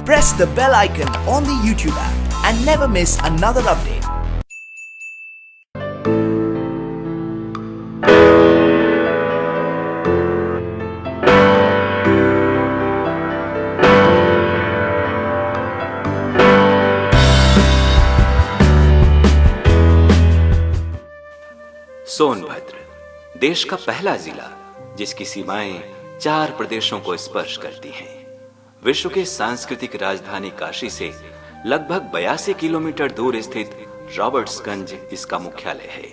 press the bell icon on the YouTube app and never miss another update. Sonbhadra देश का पहला जिला जिसकी सीमाएं 4 प्रदेशों को स्पर्श करती हैं। विश्व के सांस्कृतिक राजधानी काशी से लगभग 82 किलोमीटर दूर स्थित रॉबर्ट्सगंज इसका मुख्यालय है।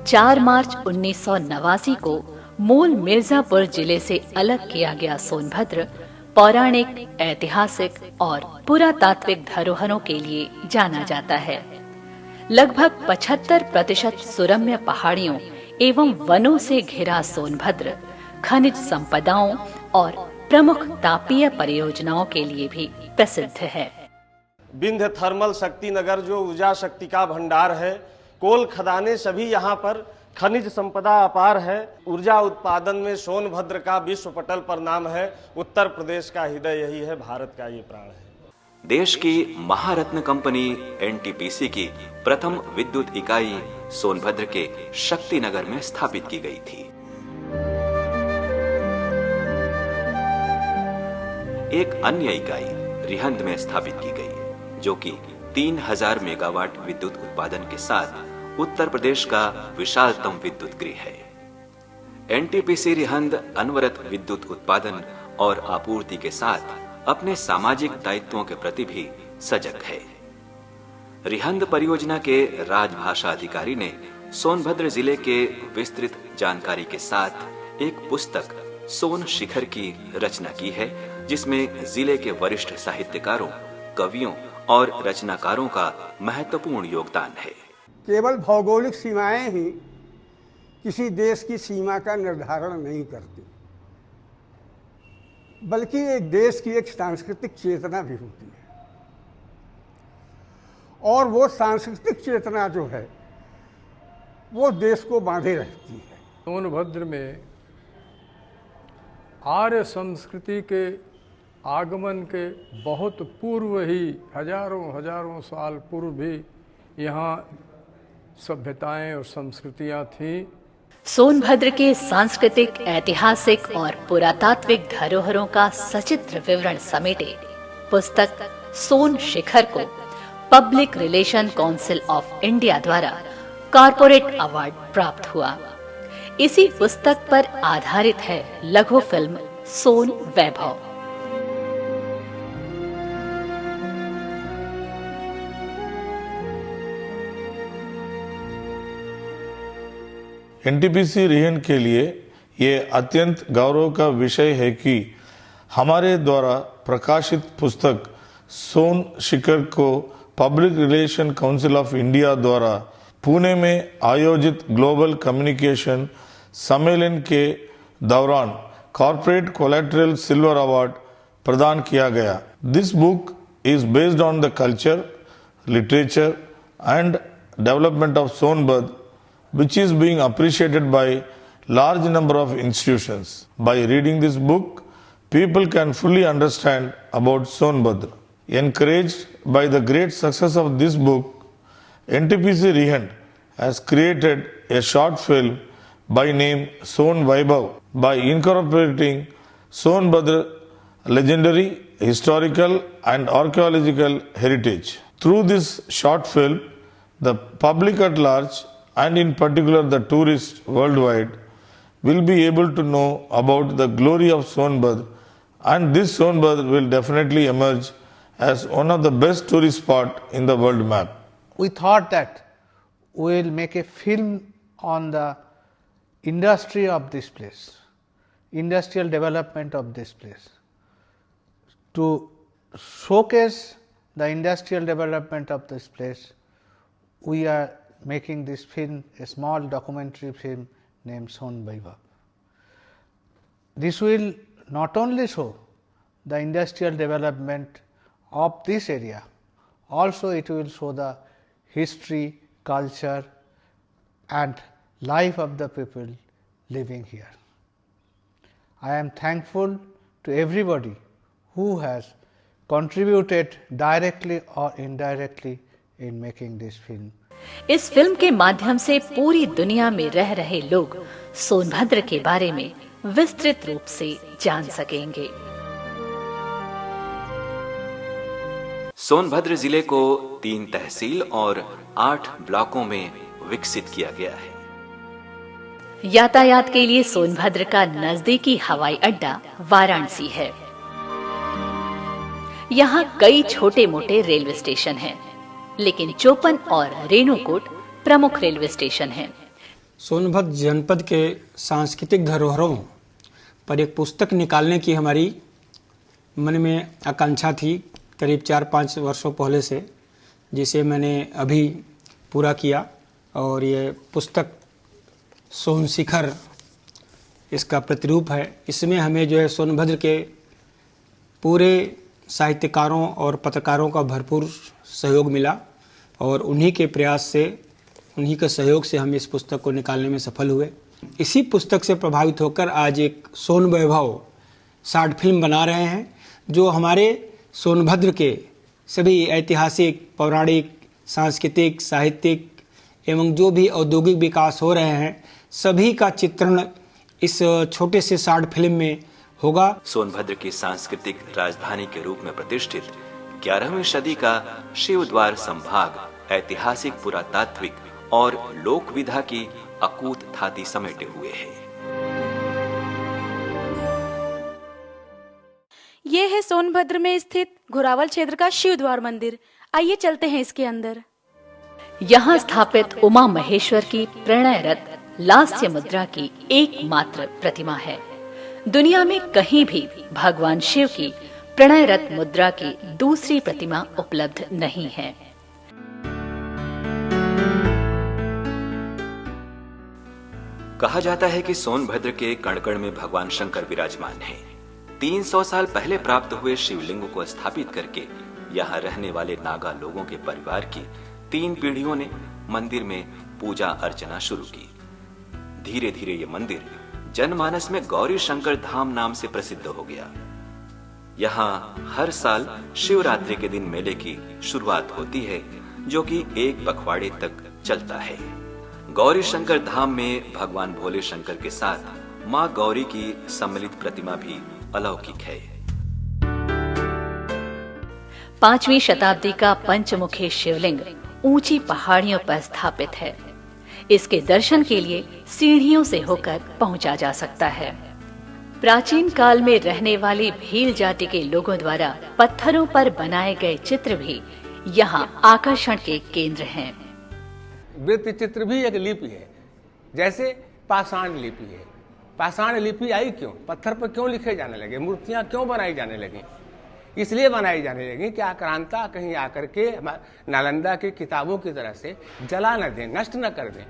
चार मार्च 1989 को मूल मिर्जापुर जिले से अलग किया गया सोनभद्र पौराणिक, ऐतिहासिक और पुरातात्विक धरोहरों के लिए जाना जाता है। लगभग 75% सुरम्य पहाड़ियों एवं वनों से घिरा सोनभद्र खनिज संपदाओं और प्रमुख तापीय परियोजनाओं के लिए भी प्रसिद्ध है। विंध्य थर्मल शक्ति नगर जो ऊर्जा शक्ति का भंडार है, कोल खदानें सभी यहाँ पर, खनिज संपदा अपार है। ऊर्जा उत्पादन में सोनभद्र का विश्व पटल पर नाम है। उत्तर प्रदेश का हृदय यही है, भारत का ये प्राण है। देश की महारत्न कंपनी एनटीपीसी की प्रथम विद्युत इकाई सोनभद्र के शक्ति नगर में स्थापित की गई थी। एक अन्य इकाई रिहंद में स्थापित की गई, जो कि 3000 मेगावाट विद्युत उत्पादन के साथ उत्तर प्रदेश का विशालतम विद्युत गृह है। एनटीपीसी रिहंद अनवरत विद्युत उत्पादन और आपूर्ति के साथ अपने सामाजिक दायित्वों के प्रति भी सजग है। रिहंद परियोजना के राजभाषा अधिकारी ने सोनभद्र जिले के विस्तृत जानकारी के साथ एक पुस्तक सोन शिखर की रचना की है, जिसमें जिले के वरिष्ठ साहित्यकारों, कवियों और रचनाकारों का महत्वपूर्ण योगदान है। केवल भौगोलिक सीमाएं ही किसी देश की सीमा का निर्धारण नहीं करती, बल्कि एक देश की एक सांस्कृतिक चेतना भी होती है। और वो सांस्कृतिक चेतना जो है वो देश को बांधे रहती है। सोनभद्र में आर्य संस्कृति के आगमन के बहुत पूर्व ही हजारों साल पूर्व भी यहाँ सभ्यताएं और संस्कृतियां थीं। सोनभद्र के सांस्कृतिक, ऐतिहासिक और पुरातात्विक धरोहरों का सचित्र विवरण समेटे पुस्तक सोन शिखर को public relation council of India द्वारा कॉर्पोरेट अवार्ड प्राप्त हुआ। इसी पुस्तक पर आधारित है लघु फिल्म सोन वैभव। एनटीपीसी रिहंद के लिए ये अत्यंत गौरव का विषय है कि हमारे द्वारा प्रकाशित पुस्तक सोन शिखर को public relation council of India द्वारा पुणे में आयोजित ग्लोबल कम्युनिकेशन सम्मेलन के दौरान कॉर्पोरेट कोलैटरल सिल्वर अवार्ड प्रदान किया गया। This book is based on the culture, literature and development of Sonbhadra, which is being appreciated by large number of institutions. By reading this book, people can fully understand about Sonbhadra. Encouraged by the great success of this book, NTPC Rihan has created a short film by name Son Vaibhav by incorporating Sonbhadra legendary, historical and archaeological heritage. Through this short film, the public at large and in particular the tourists worldwide will be able to know about the glory of Sonbhadra, and this Sonbhadra will definitely emerge as one of the best tourist spot in the world map. We thought that we will make a film on the industry of this place, industrial development of this place. To showcase the industrial development of this place, we are making this film, a small documentary film named Son Vaibhav. This will not only show the industrial development of this area, also it will show the history, culture and life of the people living here. I am thankful to everybody who has contributed directly or indirectly in making this film. इस film के माध्यम से पूरी दुनिया में रह रहे लोग सोनभद्र के बारे में विस्तृत रूप से जान सकेंगे। सोनभद्र जिले को 3 तहसील और 8 ब्लॉकों में विकसित किया गया है। यातायात के लिए सोनभद्र का नजदीकी हवाई अड्डा वाराणसी है। यहाँ कई छोटे मोटे रेलवे स्टेशन हैं, लेकिन चोपन और रेणुकूट प्रमुख रेलवे स्टेशन हैं। सोनभद्र जनपद के सांस्कृतिक धरोहरों पर एक पुस्तक निकालने की हमारी मन में आकांक्षा थी करीब 4-5 वर्षों पहले से, जिसे मैंने अभी पूरा किया। और ये पुस्तक सोन शिखर इसका प्रतिरूप है। इसमें हमें जो है सोनभद्र के पूरे साहित्यकारों और पत्रकारों का भरपूर सहयोग मिला और उन्हीं के प्रयास से, उन्हीं के सहयोग से हम इस पुस्तक को निकालने में सफल हुए। इसी पुस्तक से प्रभावित होकर आज एक सोन वैभव शॉर्ट फिल्म बना रहे हैं, जो हमारे सोनभद्र के सभी ऐतिहासिक, पौराणिक, सांस्कृतिक, साहित्यिक एवं जो भी औद्योगिक विकास हो रहे हैं सभी का चित्रण इस छोटे से शॉर्ट फिल्म में होगा। सोनभद्र की सांस्कृतिक राजधानी के रूप में प्रतिष्ठित 11वीं सदी का शिवद्वार संभाग ऐतिहासिक, पुरातात्विक और लोक विधा की अकूत थाती समेटे हुए है। ये है सोनभद्र में स्थित घोरावल क्षेत्र का शिवद्वार मंदिर। आइए चलते हैं इसके अंदर। यहाँ स्थापित उमा महेश्वर की प्रणयरत लास्य मुद्रा की एकमात्र प्रतिमा है। दुनिया में कहीं भी भगवान शिव की प्रणयरत मुद्रा की दूसरी प्रतिमा उपलब्ध नहीं है। कहा जाता है कि सोनभद्र के कण-कण में भगवान शंकर विराजमान हैं। 300 साल पहले प्राप्त हुए शिवलिंग को स्थापित करके यहाँ रहने वाले नागा लोगों के परिवार की 3 पीढ़ियों ने मंदिर में पूजा अर्चना शुरू की। धीरे धीरे ये मंदिर जनमानस में गौरी शंकर धाम नाम से प्रसिद्ध हो गया। यहाँ हर साल शिवरात्रि के दिन मेले की शुरुआत होती है, जो कि 1 पखवाड़े तक चलता है। गौरी शंकर धाम में भगवान भोले शंकर के साथ माँ गौरी की सम्मिलित प्रतिमा भी अलौकिक है। 5वीं शताब्दी का पंचमुखी शिवलिंग ऊंची पहाड़ियों पर स्थापित है। इसके दर्शन के लिए सीढ़ियों से होकर पहुंचा जा सकता है। प्राचीन काल में रहने वाली भील जाति के लोगों द्वारा पत्थरों पर बनाए गए चित्र भी यहाँ आकर्षण के केंद्र हैं। वृत्त चित्र भी एक लिपि है, जैसे पाषाण लिपि है। पाषाण लिपि आई क्यों? पत्थर पर क्यों लिखे जाने लगे? मूर्तियां क्यों बनाई जाने लगी? इसलिए बनाई जाने लगी कि आक्रांता कहीं आकर के नालंदा की किताबों की तरह से जला न दें, नष्ट न कर दें।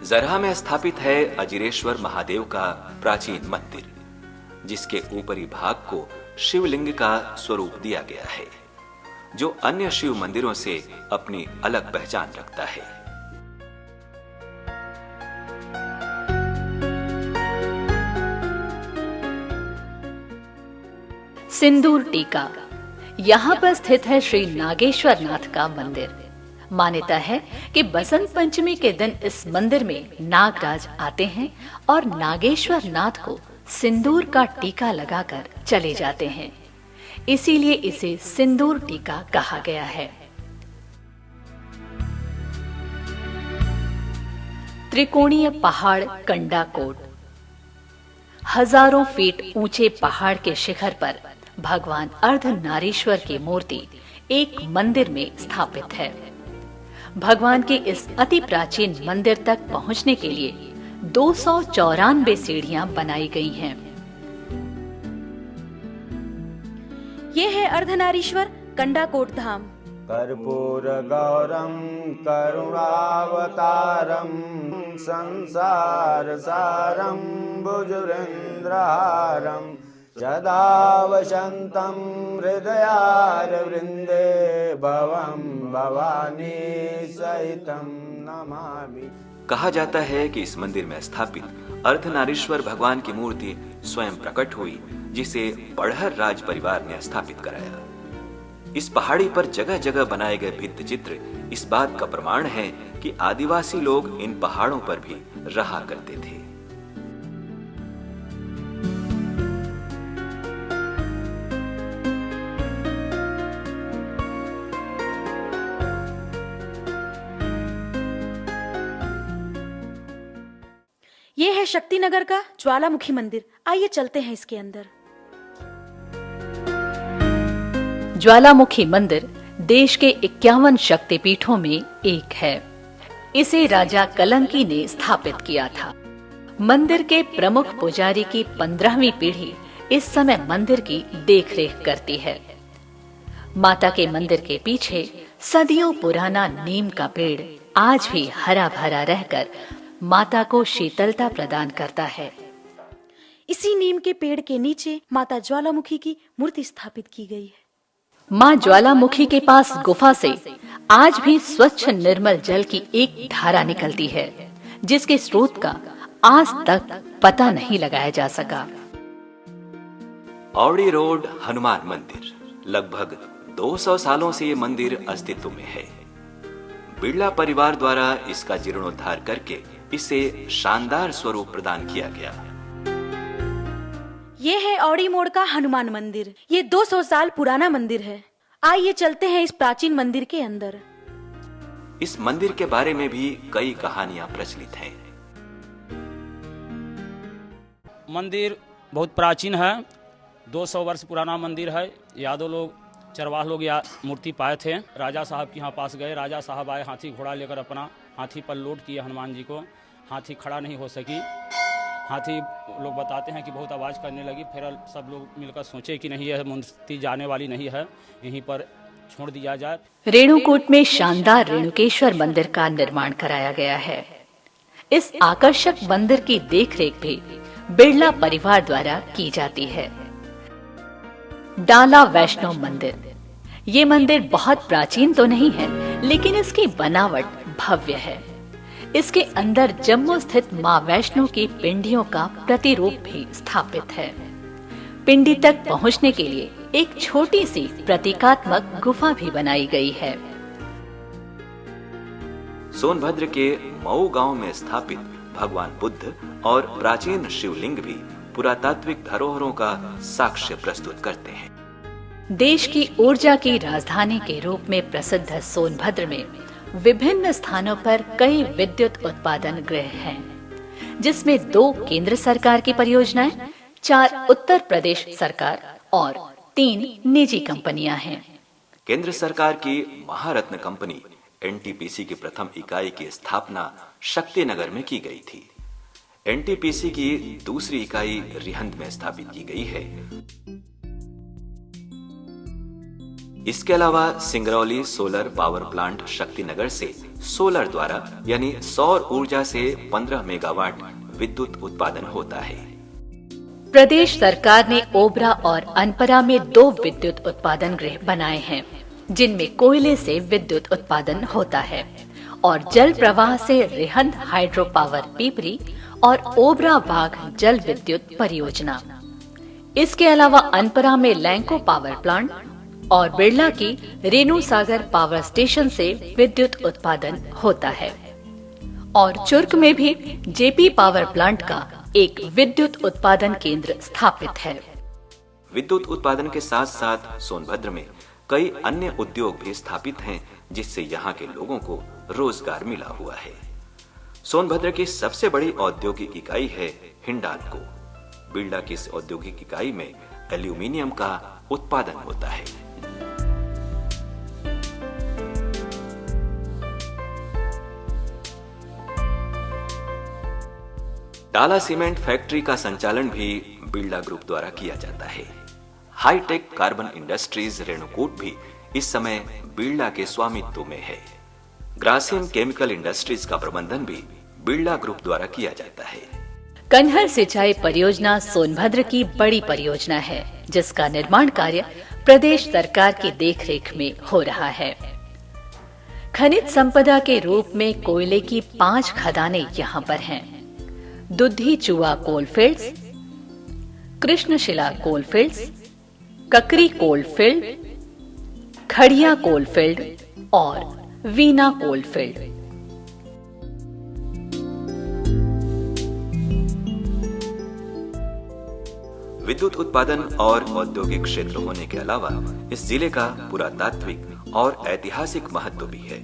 जरहा में स्थापित है अजिरेश्वर महादेव का प्राचीन मंदिर, जिसके ऊपरी भाग को शिवलिंग का स्वरूप दिया गया है, जो अन्य शिव मंदिरों से अपनी अलग पहचान रखता है। सिंदूर टीका। यहाँ पर स्थित है श्री नागेश्वर नाथ का मंदिर। मान्यता है कि बसंत पंचमी के दिन इस मंदिर में नागराज आते हैं और नागेश्वर नाथ को सिंदूर का टीका लगाकर चले जाते हैं, इसीलिए इसे सिंदूर टीका कहा गया है। त्रिकोणीय पहाड़ कंडाकोट। हजारों फीट ऊंचे पहाड़ के शिखर पर भगवान अर्धनारीश्वर की मूर्ति एक मंदिर में स्थापित है। भगवान के इस अति प्राचीन मंदिर तक पहुंचने के लिए 294 सीढ़ियां बनाई गई हैं। ये है अर्धनारीश्वर कंडाकोट धाम। कर्पूर गौरम करुणावतारम संसार सारम भुजगेंद्रहारम सदा वसंतम हृदयारविंदे भवम भवानी सहितम नमामि। कहा जाता है कि इस मंदिर में स्थापित अर्धनारीश्वर भगवान की मूर्ति स्वयं प्रकट हुई, जिसे बड़हर राज परिवार ने स्थापित कराया। इस पहाड़ी पर जगह जगह बनाए गए भित्ति चित्र इस बात का प्रमाण है कि आदिवासी लोग इन पहाड़ों पर भी रहा करते थे। ये है शक्तिनगर का ज्वालामुखी मंदिर। आइए चलते हैं इसके अंदर। ज्वालामुखी मंदिर देश के 51 शक्तिपीठों में एक है। इसे राजा कलंकी ने स्थापित किया था। मंदिर के प्रमुख पुजारी की 15वीं पीढ़ी इस समय मंदिर की देखरेख करती है। माता के मंदिर के पीछे सदियों पुराना नीम का पेड़ आज भी हरा भरा रहकर माता को शीतलता प्रदान करता है। इसी नीम के पेड़ के नीचे माता ज्वालामुखी की मूर्ति स्थापित की गई है। माँ ज्वालामुखी के पास गुफा से आज भी स्वच्छ निर्मल जल की एक धारा निकलती है, जिसके स्रोत का आज तक पता नहीं लगाया जा सका। औड़ी रोड हनुमान मंदिर, लगभग 200 सालों से ये मंदिर अस्तित्व में है। बिड़ला परिवार द्वारा इसका जीर्णोद्धार करके इसे शानदार स्वरूप प्रदान किया गया। ये है औड़ी मोड़ का हनुमान मंदिर। ये 200 साल पुराना मंदिर है। आइए चलते हैं इस प्राचीन मंदिर के अंदर। इस मंदिर के बारे में भी कई कहानियां प्रचलित हैं। मंदिर बहुत प्राचीन है, 200 वर्ष पुराना मंदिर है। यादव लोग, चरवाह लोग या मूर्ति पाए थे। राजा साहब के यहाँ पास गए, राजा साहब आए, हाथी घोड़ा लेकर अपना हाथी पर लोड किया हनुमान जी को। हाथी खड़ा नहीं हो सकी। हाथी लोग बताते हैं कि बहुत आवाज़ करने लगी। फिर सब लोग मिलकर सोचे कि नहीं, यह मूर्ति जाने वाली नहीं है, यहीं पर छोड़ दिया जाए। रेणुकूट में शानदार रेणुकेश्वर मंदिर का निर्माण कराया गया है। इस आकर्षक मंदिर की देखरेख भी बिड़ला परिवार द्वारा की जाती है। डाला वैष्णव मंदिर, ये मंदिर बहुत प्राचीन तो नहीं है, लेकिन इसकी बनावट भव्य है। इसके अंदर जम्मू स्थित मां वैष्णो की पिंडियों का प्रतिरूप भी स्थापित है। पिंडी तक पहुंचने के लिए एक छोटी सी प्रतीकात्मक गुफा भी बनाई गई है। सोनभद्र के मऊ गांव में स्थापित भगवान बुद्ध और प्राचीन शिवलिंग भी पुरातात्विक धरोहरों का साक्ष्य प्रस्तुत करते हैं। देश की ऊर्जा की राजधानी के रूप में प्रसिद्ध सोनभद्र में विभिन्न स्थानों पर कई विद्युत उत्पादन गृह हैं, जिसमें 2 केंद्र सरकार की परियोजनाएं, 4 उत्तर प्रदेश सरकार और 3 निजी कंपनियां हैं। केंद्र सरकार की महारत्न कंपनी एनटीपीसी की प्रथम इकाई की स्थापना शक्तिनगर में की गई थी। एनटीपीसी की दूसरी इकाई रिहंद में स्थापित की गई है। इसके अलावा Singrauli solar power plant Shaktinagar से सोलर द्वारा यानी सौर ऊर्जा से 15 मेगावाट विद्युत उत्पादन होता है। प्रदेश सरकार ने ओबरा और अनपरा में 2 विद्युत उत्पादन गृह बनाए हैं, जिनमें कोयले से विद्युत उत्पादन होता है और जल प्रवाह से रिहंद हाइड्रो पावर पीपरी और ओबरा बाघ जल विद्युत परियोजना। इसके अलावा अनपरा में लैंको पावर प्लांट और बिड़ला की रेणु सागर पावर स्टेशन से विद्युत उत्पादन होता है और चुर्क में भी जेपी पावर प्लांट का एक विद्युत उत्पादन केंद्र स्थापित है। विद्युत उत्पादन के साथ साथ सोनभद्र में कई अन्य उद्योग भी स्थापित हैं, जिससे यहाँ के लोगों को रोजगार मिला हुआ है। सोनभद्र की सबसे बड़ी औद्योगिक इकाई है हिंडाल्को। बिड़ला की इस औद्योगिक इकाई में एल्यूमिनियम का उत्पादन होता है। डाला सीमेंट फैक्ट्री का संचालन भी बिड़ला ग्रुप द्वारा किया जाता है। हाईटेक कार्बन इंडस्ट्रीज रेणुकूट भी इस समय बिड़ला के स्वामित्व में है। ग्रासिम केमिकल इंडस्ट्रीज का प्रबंधन भी बिड़ला ग्रुप द्वारा किया जाता है। कन्हर सिंचाई परियोजना सोनभद्र की बड़ी परियोजना है, जिसका निर्माण कार्य प्रदेश सरकार की देखरेख में हो रहा है। खनिज संपदा के रूप में कोयले की 5 खदानें यहाँ पर हैं। दुधी चुआ कोलफील्ड्स, कृष्णशिला कोलफील्ड्स, ककरी कोलफील्ड, खड़िया कोलफील्ड और वीना कोलफील्ड। विद्युत उत्पादन और औद्योगिक क्षेत्र होने के अलावा इस जिले का पुरातात्विक और ऐतिहासिक महत्व भी है।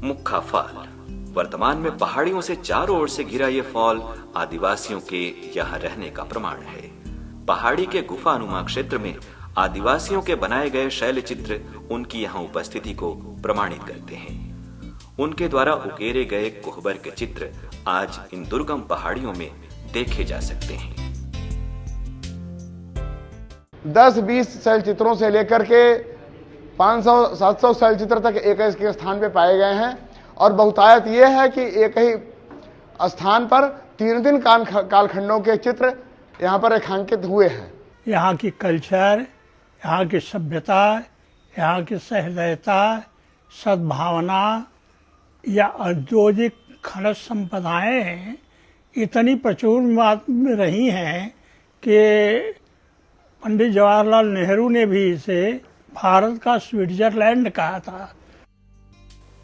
मुख्खा फॉल, वर्तमान में पहाड़ियों से चारों ओर से घिरा ये फॉल आदिवासियों के यहाँ रहने का प्रमाण है। पहाड़ी के गुफानुमा क्षेत्र में आदिवासियों के बनाए गए शैल चित्र उनकी यहाँ उपस्थिति को प्रमाणित करते हैं। उनके द्वारा उकेरे गए कोहबर के चित्र आज इन दुर्गम पहाड़ियों में देखे जा सकते हैं। 10-20 शैल चित्रों से लेकर के 500-700 शैल चित्र तक एक एक स्थान पे पाए गए हैं और बहुतायत ये है कि एक ही स्थान पर 3 कालखंडों के चित्र यहाँ पर रेखांकित हुए हैं। यहाँ की कल्चर, यहाँ की सभ्यता, यहाँ की सहृदयता, सद्भावना या औद्योगिक खनिज संपदाएं इतनी प्रचुर मात्रा में रही हैं कि पंडित जवाहरलाल नेहरू ने भी इसे भारत का स्विट्जरलैंड कहा था।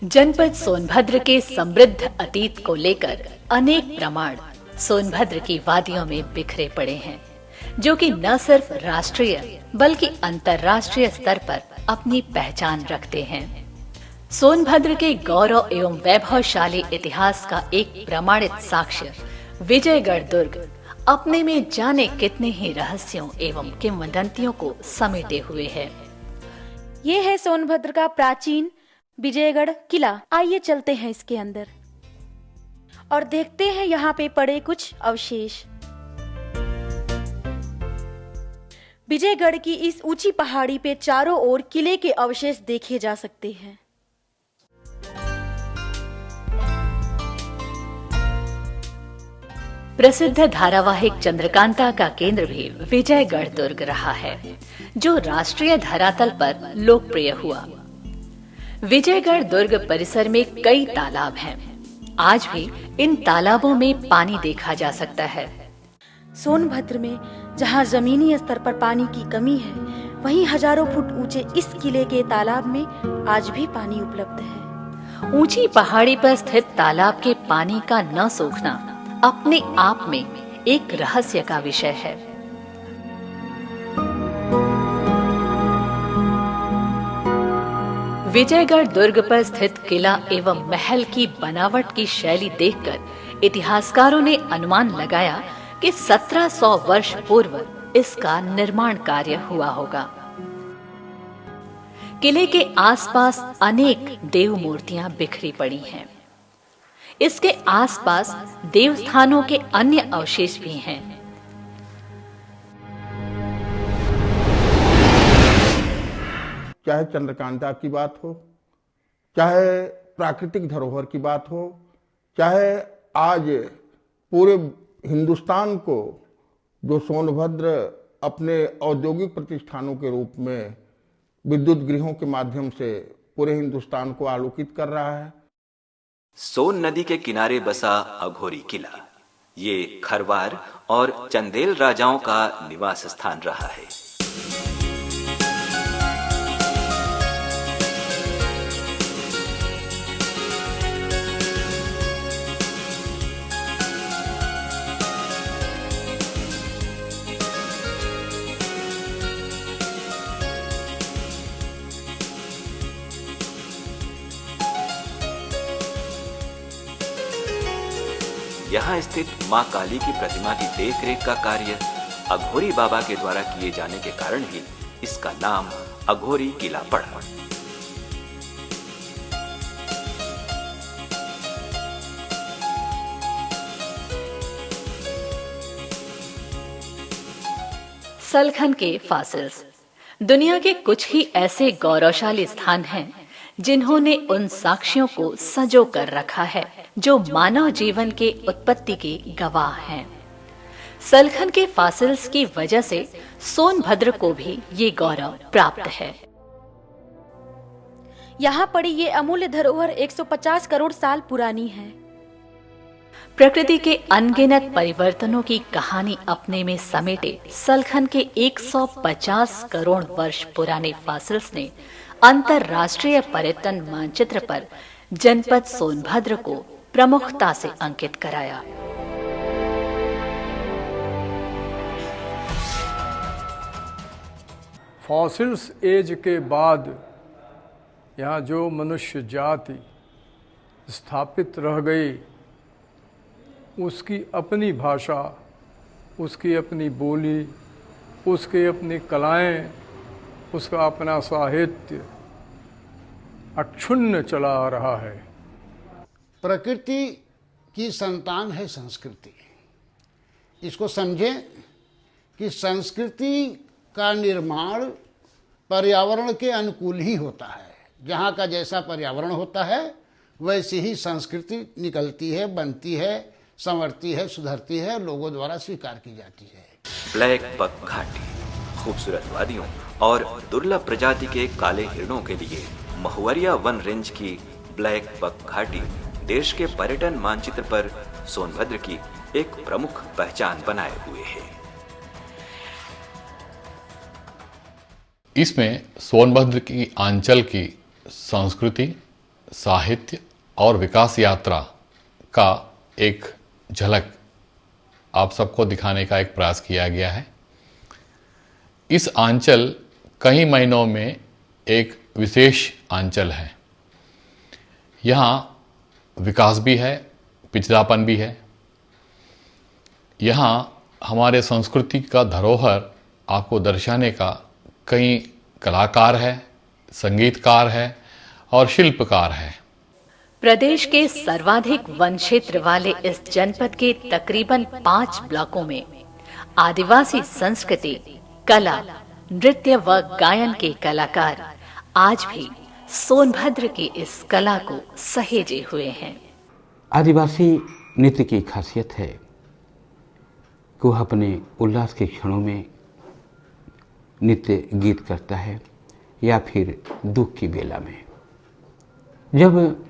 जनपद सोनभद्र के समृद्ध अतीत को लेकर अनेक प्रमाण सोनभद्र की वादियों में बिखरे पड़े हैं, जो कि न सिर्फ राष्ट्रीय बल्कि अंतर्राष्ट्रीय स्तर पर अपनी पहचान रखते हैं। सोनभद्र के गौरव एवं वैभवशाली इतिहास का एक प्रमाणित साक्ष्य विजयगढ़ दुर्ग अपने में जाने कितने ही रहस्यों एवं किंवदंतियों को समेटे हुए है। ये है सोनभद्र का प्राचीन विजयगढ़ किला। आइए चलते हैं इसके अंदर और देखते हैं यहाँ पे पड़े कुछ अवशेष। विजयगढ़ की इस ऊंची पहाड़ी पे चारों ओर किले के अवशेष देखे जा सकते हैं। प्रसिद्ध धारावाहिक चंद्रकांता का केंद्र भी विजयगढ़ दुर्ग रहा है, जो राष्ट्रीय धरातल पर लोकप्रिय हुआ। विजयगढ़ दुर्ग परिसर में कई तालाब हैं। आज भी इन तालाबों में पानी देखा जा सकता है। सोनभद्र में जहां जमीनी स्तर पर पानी की कमी है, वहीं हजारों फुट ऊंचे इस किले के तालाब में आज भी पानी उपलब्ध है। ऊंची पहाड़ी पर स्थित तालाब के पानी का न सूखना अपने आप में एक रहस्य का विषय है। विजयगढ़ दुर्ग पर स्थित किला एवं महल की बनावट की शैली देखकर इतिहासकारों ने अनुमान लगाया कि 1700 वर्ष पूर्व इसका निर्माण कार्य हुआ होगा। किले के आसपास अनेक देव मूर्तियां बिखरी पड़ी हैं। इसके आसपास देवस्थानों के अन्य अवशेष भी हैं। चाहे चंद्रकांता की बात हो, चाहे प्राकृतिक धरोहर की बात हो, चाहे आज पूरे हिंदुस्तान को जो सोनभद्र अपने औद्योगिक प्रतिष्ठानों के रूप में विद्युत गृहों के माध्यम से पूरे हिंदुस्तान को आलोकित कर रहा है। सोन नदी के किनारे बसा अघोरी किला, ये खरवार और चंदेल राजाओं का निवास स्थान रहा है। यहाँ स्थित मां काली की प्रतिमा की देखरेख का कार्य अघोरी बाबा के द्वारा किए जाने के कारण ही इसका नाम अघोरी किला पड़ा। सलखन के फासिल्स दुनिया के कुछ ही ऐसे गौरवशाली स्थान हैं जिन्होंने उन साक्ष्यों को संजो कर रखा है जो मानव जीवन के उत्पत्ति के गवाह हैं। सलखन के फासिल्स की वजह से सोनभद्र को भी ये गौरव प्राप्त है। यहाँ पड़ी ये अमूल्य धरोहर 150 करोड़ साल पुरानी है। प्रकृति के अनगिनत परिवर्तनों की कहानी अपने में समेटे सलखन के 150 करोड़ वर्ष पुराने फॉसिल्स ने अंतरराष्ट्रीय पर्यटन मानचित्र पर जनपद सोनभद्र को प्रमुखता से अंकित कराया। फॉसिल्स एज के बाद यहाँ जो मनुष्य जाति स्थापित रह गई, उसकी अपनी भाषा, उसकी अपनी बोली, उसकी अपनी कलाएं, उसका अपना साहित्य अक्षुण्ण चला आ रहा है। प्रकृति की संतान है संस्कृति। इसको समझें कि संस्कृति का निर्माण पर्यावरण के अनुकूल ही होता है। जहाँ का जैसा पर्यावरण होता है वैसी ही संस्कृति निकलती है, बनती है, संवरती है, सुधरती है, लोगों द्वारा स्वीकार की जाती है। ब्लैक बक घाटी खूबसूरत वादियों और दुर्लभ प्रजाति के काले हिरणों के लिए महुवरिया वन रेंज की ब्लैक बक घाटी देश के पर्यटन मानचित्र पर सोनभद्र की एक प्रमुख पहचान बनाए हुए है। इसमें सोनभद्र की आंचल की संस्कृति, साहित्य और विकास यात्रा का एक झलक आप सबको दिखाने का एक प्रयास किया गया है। इस आंचल कई महीनों में एक विशेष आंचल है। यहाँ विकास भी है, पिछड़ापन भी है। यहाँ हमारे संस्कृति का धरोहर आपको दर्शाने का कई कलाकार है, संगीतकार है और शिल्पकार है। प्रदेश के सर्वाधिक वन क्षेत्र वाले इस जनपद के तकरीबन 5 ब्लॉकों में आदिवासी संस्कृति, कला, नृत्य व गायन के कलाकार आज भी सोनभद्र की इस कला को सहेजे हुए हैं। आदिवासी नृत्य की खासियत है कि वह अपने उल्लास के क्षणों में नृत्य गीत करता है या फिर दुख की बेला में। जब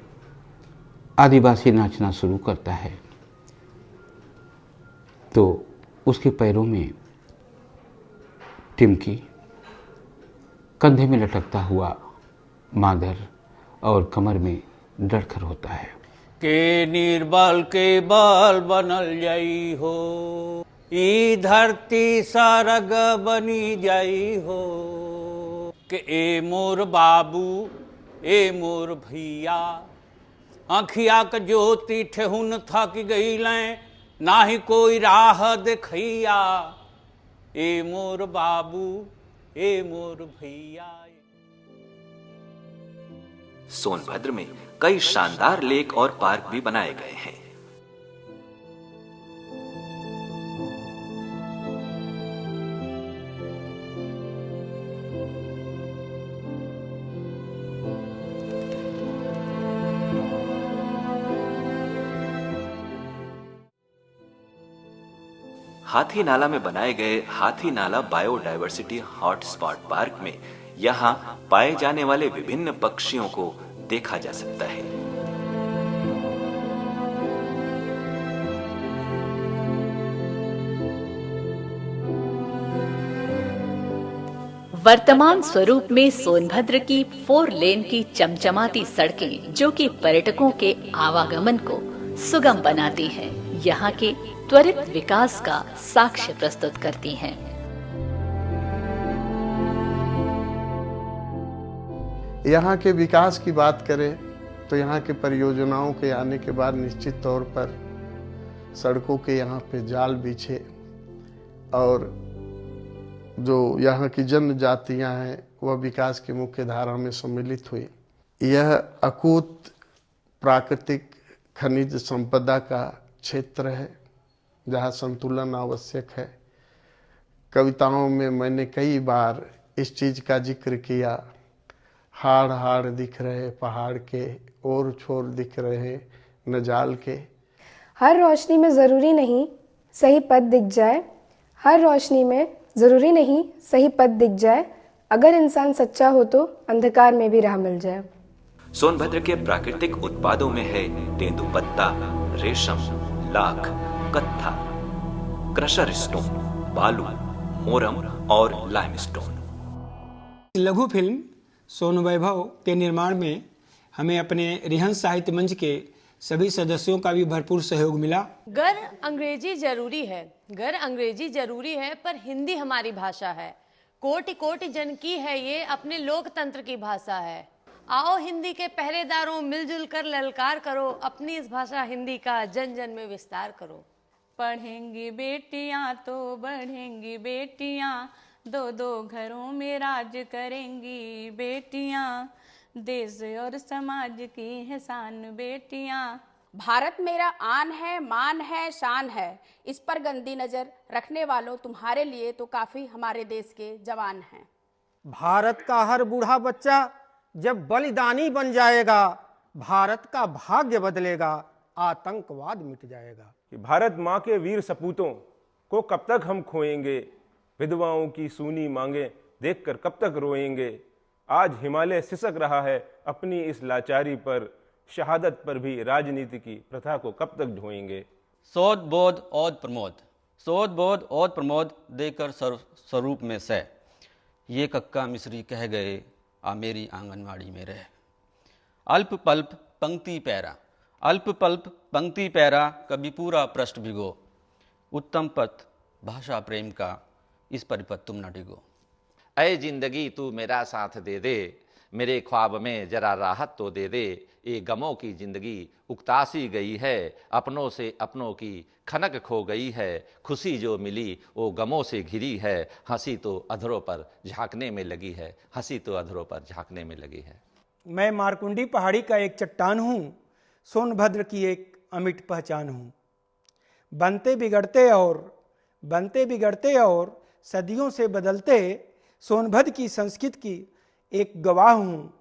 आदिवासी नाचना शुरू करता है तो उसके पैरों में टिमकी, कंधे में लटकता हुआ मादर और कमर में डरखर होता है। के निर्बल के बल बनल जाई हो, ई धरती सरग बनी जाई हो। के ए मोर बाबू, ए मोर भैया, आँखिया क ज्योति ठेहुन थक गईलें, नाही कोई राह देखैया। ए मोर बाबू, ए मोर भैया। सोनभद्र में कई शानदार लेक और पार्क भी बनाए गए हैं। हाथी नाला में बनाए गए हाथी नाला बायोडायवर्सिटी हॉटस्पॉट पार्क में यहाँ पाए जाने वाले विभिन्न पक्षियों को देखा जा सकता है। वर्तमान स्वरूप में सोनभद्र की 4 लेन की चमचमाती सड़कें, जो कि पर्यटकों के आवागमन को सुगम बनाती हैं, यहाँ के त्वरित विकास का साक्ष्य प्रस्तुत करती हैं। यहाँ के विकास की बात करें तो यहाँ के परियोजनाओं के आने के बाद निश्चित तौर पर सड़कों के यहाँ पे जाल बिछे और जो यहाँ की जनजातियाँ हैं वह विकास की मुख्य धारा में सम्मिलित हुई। यह अकूत प्राकृतिक खनिज संपदा का क्षेत्र है जहाँ संतुलन आवश्यक है। कविताओं में मैंने कई बार इस चीज़ का जिक्र किया। हाड़ हाड़ दिख रहे पहाड़ के, और छोर दिख रहे नजाल के। हर रोशनी में ज़रूरी नहीं सही पथ दिख जाए, हर रोशनी में ज़रूरी नहीं सही पथ दिख जाए, अगर इंसान सच्चा हो तो अंधकार में भी राह मिल जाए। सोनभद्र के प्राकृतिक उत्पादों में है तेंदुपत्ता, रेशम, लाख, कत्था, क्रशर स्टोन, बालू, मोरम और लाइमस्टोन। लघु फिल्म सोन वैभव के निर्माण में हमें अपने रिहंद साहित्य मंच के सभी सदस्यों का भी भरपूर सहयोग मिला। गर अंग्रेजी जरूरी है, गर अंग्रेजी जरूरी है, पर हिंदी हमारी भाषा है। कोटि कोटि जन की है ये, अपने लोकतंत्र की भाषा है। आओ हिंदी के पहरेदारों, मिलजुल कर ललकार करो, अपनी इस भाषा हिंदी का जन जन में विस्तार करो। पढ़ेंगी बेटियां तो बढ़ेंगी बेटियां, दो दो घरों में राज करेंगी बेटियां, देश और समाज की है शान बेटियां। भारत मेरा आन है, मान है, शान है, इस पर गंदी नजर रखने वालों तुम्हारे लिए तो काफी हमारे देश के जवान हैं। भारत का हर बूढ़ा बच्चा जब बलिदानी बन जाएगा, भारत का भाग्य बदलेगा, आतंकवाद मिट जाएगा। भारत माँ के वीर सपूतों को कब तक हम खोएंगे, विधवाओं की सूनी मांगे देखकर कब तक रोएंगे। आज हिमालय सिसक रहा है अपनी इस लाचारी पर, शहादत पर भी राजनीति की प्रथा को कब तक ढोएंगे। शोध बोध ओद प्रमोद, शोध बोध ओद प्रमोद देकर स्वरूप में से, ये कक्का मिश्री कह गए आ मेरी आंगनवाड़ी में रह। अल्प पल्प पंक्ति पैरा, अल्प पल्प पंक्ति पैरा, कभी पूरा पृष्ठ भिगो, उत्तम पथ भाषा प्रेम का, इस परिपथ तुम न डिगो। ऐ जिंदगी तू मेरा साथ दे दे, मेरे ख्वाब में जरा राहत तो दे दे। ये गमों की जिंदगी उकतासी गई है, अपनों से अपनों की खनक खो गई है। खुशी जो मिली वो गमों से घिरी है, हंसी तो अधरों पर झांकने में लगी है, हंसी तो अधरों पर झांकने में लगी है। मैं मारकुंडी पहाड़ी का एक चट्टान हूँ, सोनभद्र की एक अमिट पहचान हूँ। बनते बिगड़ते और सदियों से बदलते सोनभद्र की संस्कृति की एक गवाह हूँ।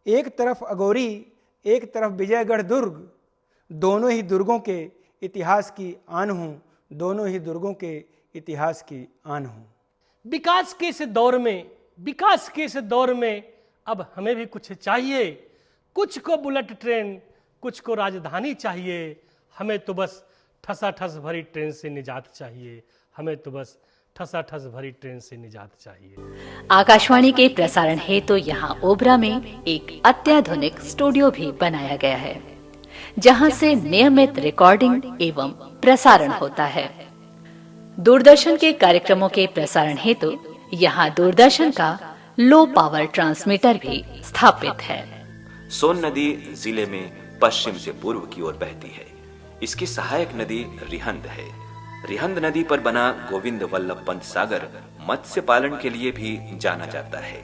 एक तरफ अगोरी, एक तरफ विजयगढ़ दुर्ग, दोनों ही दुर्गों के इतिहास की आन हूँ, दोनों ही दुर्गों के इतिहास की आन हूँ। विकास के इस दौर में अब हमें भी कुछ चाहिए, कुछ को बुलेट ट्रेन, कुछ को राजधानी चाहिए। हमें तो बस ठसाठस भरी ट्रेन से निजात चाहिए, हमें तो बस ठसाठस भरी ट्रेन से निजात चाहिए। आकाशवाणी के प्रसारण हेतु तो यहाँ ओबरा में एक अत्याधुनिक स्टूडियो भी बनाया गया है, जहाँ से नियमित रिकॉर्डिंग एवं प्रसारण होता है। दूरदर्शन के कार्यक्रमों के प्रसारण हेतु तो यहाँ दूरदर्शन का लो पावर ट्रांसमीटर भी स्थापित है। सोन नदी जिले में पश्चिम से पूर्व की ओर बहती है। इसकी सहायक नदी रिहंद है। रिहंद नदी पर बना गोविंद वल्लभ पंत सागर मत्स्य पालन के लिए भी जाना जाता है।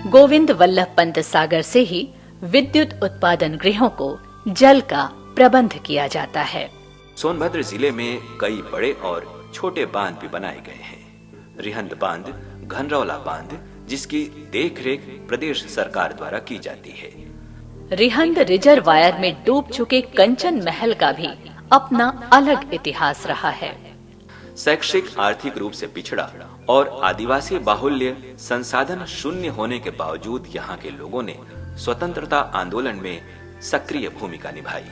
गोविंद वल्लभ पंत सागर से ही विद्युत उत्पादन गृहों को जल का प्रबंध किया जाता है। सोनभद्र जिले में कई बड़े और छोटे बांध भी बनाए गए हैं। रिहंद बांध, घनरौला बांध, जिसकी देखरेख प्रदेश सरकार द्वारा की जाती है। रिहंद रिजर्वायर में डूब चुके कंचन महल का भी अपना अलग इतिहास रहा है। शैक्षिक आर्थिक रूप से पिछड़ा और आदिवासी बाहुल्य संसाधन शून्य होने के बावजूद यहाँ के लोगों ने स्वतंत्रता आंदोलन में सक्रिय भूमिका निभाई।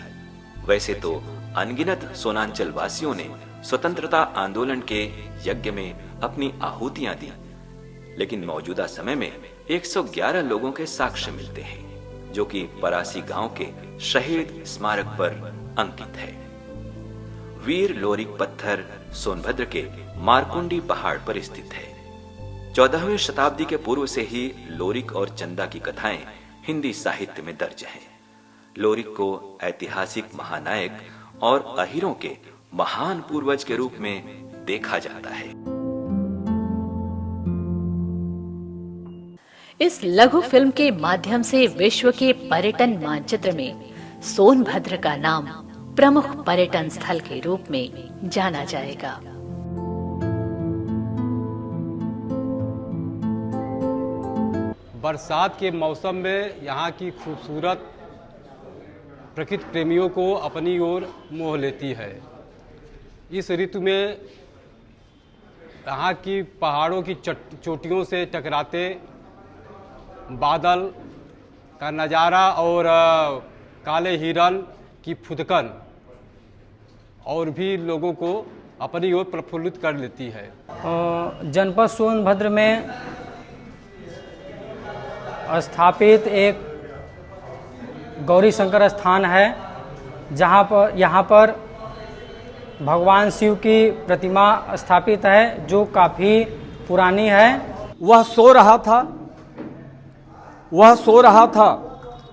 वैसे तो अनगिनत सोनांचल वासियों ने स्वतंत्रता आंदोलन के यज्ञ में अपनी आहुतियां दी, लेकिन मौजूदा समय में 111 लोगों के साक्ष्य मिलते हैं, जो कि परासी गांव के शहीद स्मारक पर अंकित है। वीर लोरिक पत्थर सोनभद्र के मारकुंडी पहाड़ पर स्थित है। 14वीं शताब्दी के पूर्व से ही लोरिक और चंदा की कथाएं हिंदी साहित्य में दर्ज हैं। लोरिक को ऐतिहासिक महानायक और अहीरों के महान पूर्वज के रूप में देखा जाता है। इस लघु फिल्म के माध्यम से विश्व के पर्यटन मानचित्र में सोनभद्र का नाम प्रमुख पर्यटन स्थल के रूप में जाना जाएगा। बरसात के मौसम में यहाँ की खूबसूरत प्रकृति प्रेमियों को अपनी ओर मोह लेती है। इस ऋतु में यहाँ की पहाड़ों की चोटियों से टकराते बादल का नज़ारा और काले हिरन की फुदकन और भी लोगों को अपनी ओर प्रफुल्लित कर लेती है। जनपद सोनभद्र में स्थापित एक गौरी शंकर स्थान है, जहाँ यहाँ पर भगवान शिव की प्रतिमा स्थापित है जो काफ़ी पुरानी है। वह सो रहा था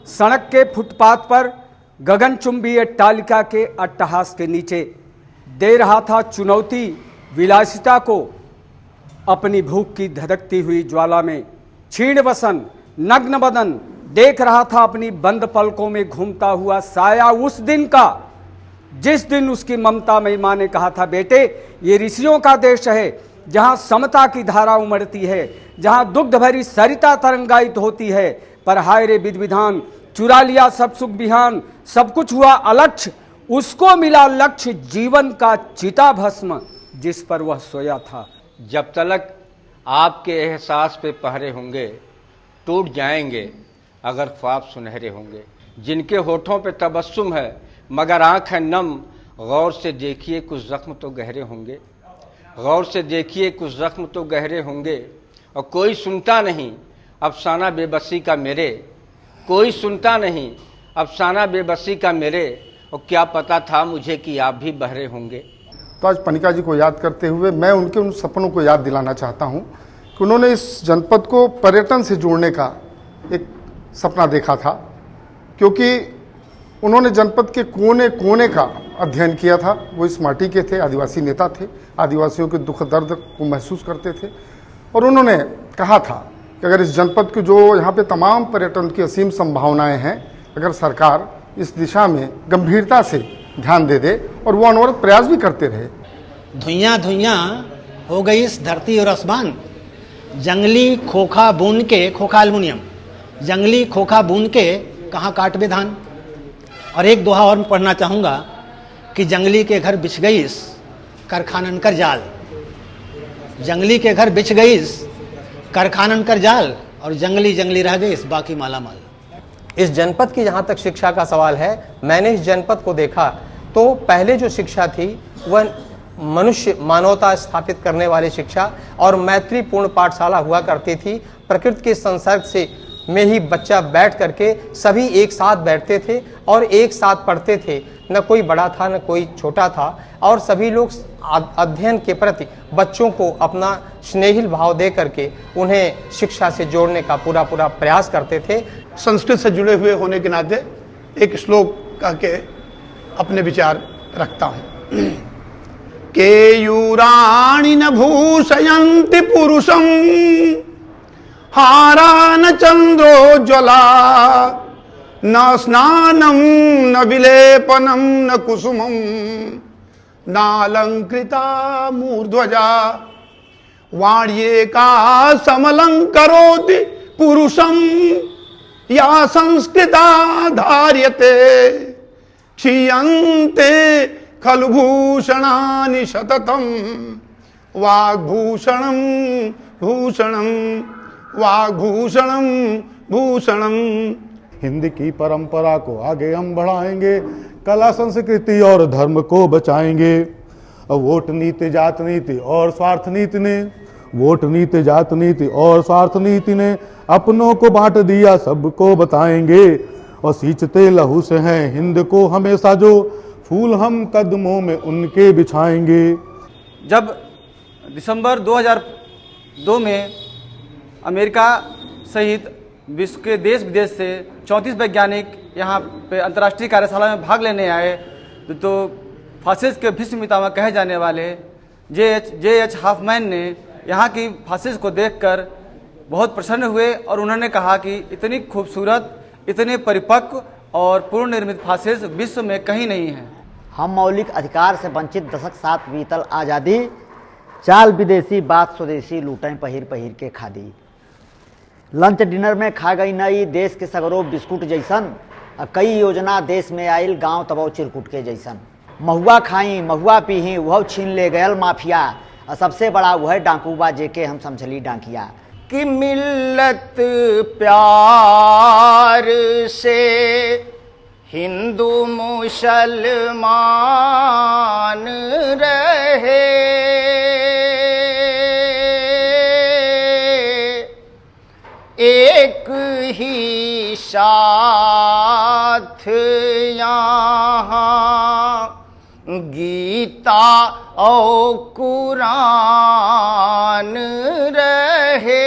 सड़क के फुटपाथ पर गगनचुंबी अट्टालिका के अट्टहास के नीचे, दे रहा था चुनौती विलासिता को अपनी भूख की धधकती हुई ज्वाला में। क्षीण वसन नग्न बदन देख रहा था अपनी बंद पलकों में घूमता हुआ साया उस दिन का जिस दिन उसकी ममता में माँ ने कहा था, बेटे ये ऋषियों का देश है जहाँ समता की धारा उमड़ती है, जहाँ दुग्ध भरी सरिता तरंगायित होती है। पर हाय रे विधि विधान, चुरा लिया सब सुख बिहान, सब कुछ हुआ अलक्ष्य, उसको मिला लक्ष्य जीवन का चिता भस्म जिस पर वह सोया था। जब तक आपके एहसास पे पहरे होंगे टूट जाएंगे अगर ख्वाब सुनहरे होंगे। जिनके होठों पे तबस्सुम है मगर आँख है नम, गौर से देखिए कुछ जख्म तो गहरे होंगे, गौर से देखिए कुछ जख्म तो गहरे होंगे। और कोई सुनता नहीं अफसाना बेबसी का मेरे, कोई सुनता नहीं अफसाना बेबसी का मेरे, और क्या पता था मुझे कि आप भी बहरे होंगे। तो आज पनिका जी को याद करते हुए मैं उनके उन सपनों को याद दिलाना चाहता हूं कि उन्होंने इस जनपद को पर्यटन से जोड़ने का एक सपना देखा था, क्योंकि उन्होंने जनपद के कोने कोने का अध्ययन किया था। वो इस माटी के थे, आदिवासी नेता थे, आदिवासियों के दुख दर्द को महसूस करते थे। और उन्होंने कहा था कि अगर इस जनपद के जो यहाँ पे तमाम पर्यटन की असीम संभावनाएं हैं, अगर सरकार इस दिशा में गंभीरता से ध्यान दे दे और वो अनवरत प्रयास भी करते रहे। धुइयाँ धुइयाँ हो गई इस धरती और आसमान, जंगली खोखा बून के, खोखा एल्युमिनियम, जंगली खोखा बून के कहाँ काट बे धान। और एक दोहा और पढ़ना चाहूँगा कि जंगली के घर बिछ गई इस कारखानन कर जाल, जंगली के घर बिछ गई इस कारखानन कर जाल, और जंगली जंगली रह गई इस बाकी माला माल। इस जनपद की जहाँ तक शिक्षा का सवाल है, मैंने इस जनपद को देखा तो पहले जो शिक्षा थी वह मनुष्य मानवता स्थापित करने वाली शिक्षा और मैत्रीपूर्ण पाठशाला हुआ करती थी। प्रकृति के संसर्ग से में ही बच्चा बैठ करके सभी एक साथ बैठते थे और एक साथ पढ़ते थे, न कोई बड़ा था न कोई छोटा था, और सभी लोग अध्ययन के प्रति बच्चों को अपना स्नेहिल भाव दे करके उन्हें शिक्षा से जोड़ने का पूरा प्रयास करते थे। संस्कृत से जुड़े हुए होने के नाते एक श्लोक कह के अपने विचार रखता हूँ। केयूराणि न भूषयन्ति पुरुषं हारा न चंद्रोज्ज्वला, न स्नानं न विलेपनं न कुसुमं नालंकृता मूर्ध्वजा, वाण्येका समलंकरोति पुरुषं या संस्कृता धार्यते, क्षीयन्ते खलु भूषणानि सततं, वाग्भूषणं भूषणं वाग्भूषणं भूषणं। हिंदी की परंपरा को आगे हम बढ़ाएंगे, कला संस्कृति और धर्म को बचाएंगे। वोट नीति जात नीति और स्वार्थ नीति ने, वोट नीति जात नीति और स्वार्थ नीति ने अपनों को बांट दिया सबको बताएंगे। और सींचते लहू से हैं हिंद को हमेशा जो, फूल हम कदमों में उनके बिछाएंगे। जब दिसंबर 2002 में अमेरिका सहित विश्व के देश विदेश से 34 वैज्ञानिक यहाँ पे अंतर्राष्ट्रीय कार्यशाला में भाग लेने आए, तो फासिस्ट के भीष्म पितामह कहे जाने वाले जे.एच. हॉफमैन ने यहाँ की फासिस्ट को देखकर बहुत प्रसन्न हुए और उन्होंने कहा कि इतनी खूबसूरत, इतने परिपक्व और पूर्ण निर्मित फासिस्ट विश्व में कहीं नहीं है। हम मौलिक अधिकार से वंचित दशक साथ बीतल आज़ादी, चाल विदेशी बात स्वदेशी लूटें पहिर पहिर के खादी। लंच डिनर में खा गई नई देश के सगरो बिस्कुट जैसन, कई योजना देश में आयल गांव तबो चिरकुट के जैसन। महुआ खाई महुआ पीही वह छीन ले गयल माफिया, सबसे बड़ा वह डाकू बा जेके हम समझली डाकिया। कि मिल्लत प्यार से हिंदू मुसलमान रहे। एक ही साथ यहाँ गीता और कुरान रहे।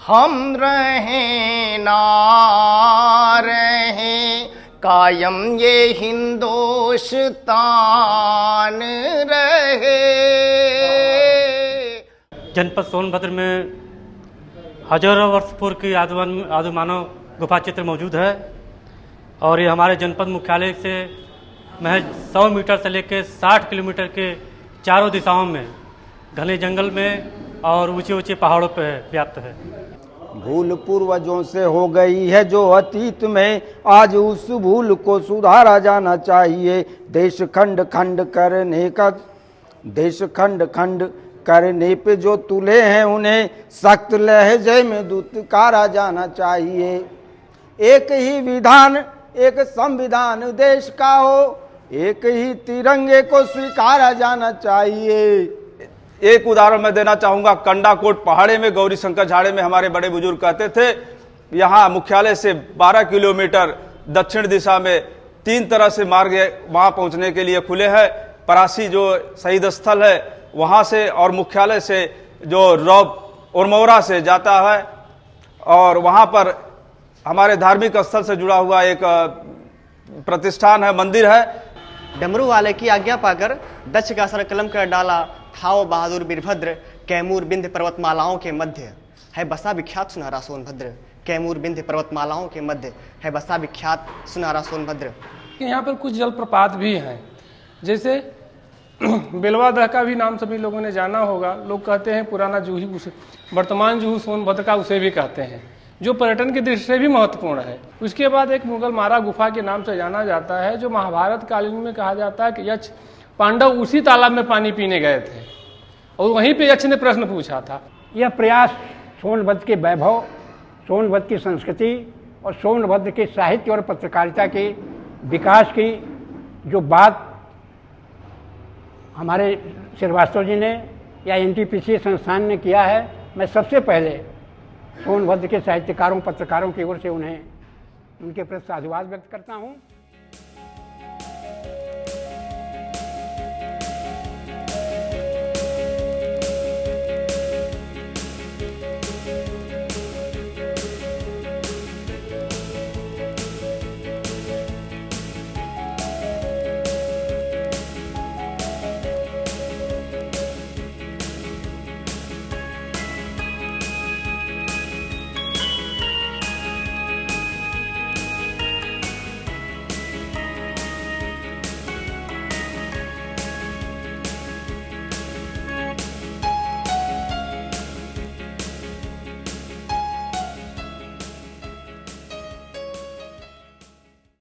हम रहें ना रहें कायम ये हिंदुस्तान रहे। जनपद सोनभद्र में हजारों वर्ष पूर्व की आदिमानव गुफा चित्र मौजूद है और ये हमारे जनपद मुख्यालय से महज 100 मीटर से लेकर 60 किलोमीटर के चारों दिशाओं में घने जंगल में और ऊंचे ऊंचे पहाड़ों पर व्याप्त है। भूल पूर्वजों से हो गई है जो अतीत में, आज उस भूल को सुधारा जाना चाहिए। देश खंड खंड करने पे जो तुले हैं उन्हें सख्त लहजे में दुत्कारा जाना चाहिए। एक ही विधान एक संविधान देश का हो, एक ही तिरंगे को स्वीकारा जाना चाहिए। एक उदाहरण मैं देना चाहूँगा, कंडाकोट पहाड़ी में गौरी शंकर झाड़े में हमारे बड़े बुजुर्ग कहते थे, यहाँ मुख्यालय से 12 किलोमीटर दक्षिण दिशा में 3 तरह से मार्ग वहाँ पहुँचने के लिए खुले हैं। परासी जो शहीद स्थल है वहाँ से और मुख्यालय से जो रौब उरमौरा से जाता है, और वहाँ पर हमारे धार्मिक स्थल से जुड़ा हुआ एक प्रतिष्ठान है, मंदिर है। डमरू वाले की आज्ञा पाकर दक्ष का सर कलम कर डाला, थाओ बहादुर वीरभद्र कैमूर विंध्य पर्वतमालाओं के मध्य है बसा विख्यात सुनहरा सोनभद्र। कैमूर विंध्य पर्वतमालाओं के मध्य है बसा विख्यात सुनहरा सोनभद्र। यहाँ पर कुछ जलप्रपात भी हैं, जैसे बेलवादह का भी नाम सभी लोगों ने जाना होगा। लोग कहते हैं पुराना जूही, उसे वर्तमान जूहू सोनभद्र का उसे भी कहते हैं, जो पर्यटन की दृष्टि से भी महत्वपूर्ण है। उसके बाद एक मुगल मारा गुफा के नाम से जाना जाता है, जो महाभारत कालीन में कहा जाता है कि यक्ष पांडव उसी तालाब में पानी पीने गए थे और वहीं पे यक्ष ने प्रश्न पूछा था। यह प्रयास सोनभद्र के वैभव, सोनभद्र की संस्कृति और सोनभद्र के साहित्य और पत्रकारिता के विकास की जो बात हमारे श्रीवास्तव जी ने या NTPC संस्थान ने किया है, मैं सबसे पहले सोनभद्र के साहित्यकारों पत्रकारों की ओर से उन्हें उनके प्रति साधुवाद व्यक्त करता हूँ।